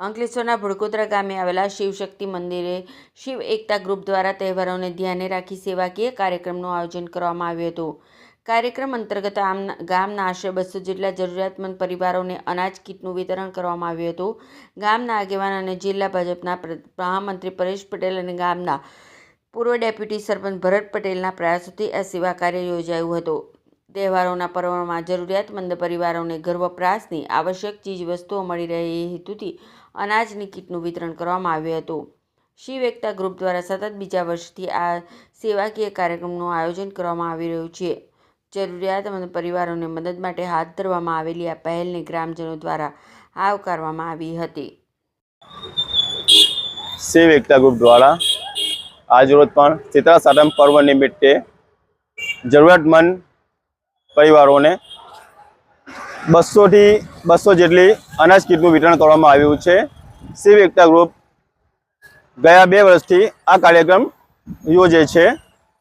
અંકલેશ્વરના ભડકોદરા ગામે આવેલા શિવશક્તિ મંદિરે શિવ એકતા ગ્રુપ દ્વારા તહેવારોને ધ્યાને રાખી સેવાકીય કાર્યક્રમનું આયોજન કરવામાં આવ્યું હતું. કાર્યક્રમ અંતર્ગત ગામના આશરે 200 જેટલા જરૂરિયાતમંદ પરિવારોને અનાજ કીટનું વિતરણ કરવામાં આવ્યું હતું. ગામના આગેવાન અને જિલ્લા ભાજપના મહામંત્રી પરેશ પટેલ અને ગામના પૂર્વ ડેપ્યુટી સરપંચ ભરત પટેલના પ્રયાસોથી આ સેવા કાર્ય યોજાયું હતું. તહેવારોના પર્વમાં જરૂરિયાતમંદ પરિવારોને ઘર વપરાશની આવશ્યક ચીજ વસ્તુઓ મળી રહે એ હેતુથી અનાજની કીટનું વિતરણ કરવામાં આવ્યું હતું. શિવ એકતા ગ્રુપ દ્વારા સતત બીજા વર્ષથી આ સેવાકીય કાર્યક્રમનું આયોજન કરવામાં આવી રહ્યું છે. જરૂરિયાતમંદ પરિવારોને મદદ માટે હાથ ધરવામાં આવેલી આ પહેલને ગ્રામજનો દ્વારા આવકારવામાં આવી હતી. શિવ એકતા ગ્રુપ દ્વારા આજરોજ પણ ચિત્રા સાતમ પર્વ નિમિત્તે જરૂરિયાતમંદ પરિવારોને 200 થી 200 જેટલી અનાજ કીટનું વિતરણ કરવામાં આવ્યું છે. શિવ એકતા ગ્રુપ ગયા 2 વર્ષથી આ કાર્યક્રમ યોજે છે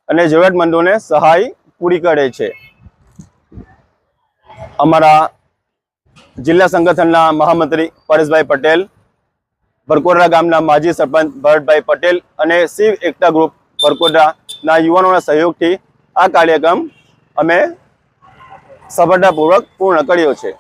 અને જરૂરિયાતમંદોને સહાય પૂરી કરે છે. અમારા જિલ્લા સંગઠનના મહામંત્રી પરેશભાઈ પટેલ, ભડકોદરા ગામના માજી સરપંચ ભરતભાઈ પટેલ અને શિવ એકતા ગ્રુપ ભડકોદરાના યુવાનોના સહયોગથી આ કાર્યક્રમ અમે સફળતાપૂર્વક પૂર્ણ કર્યો છે.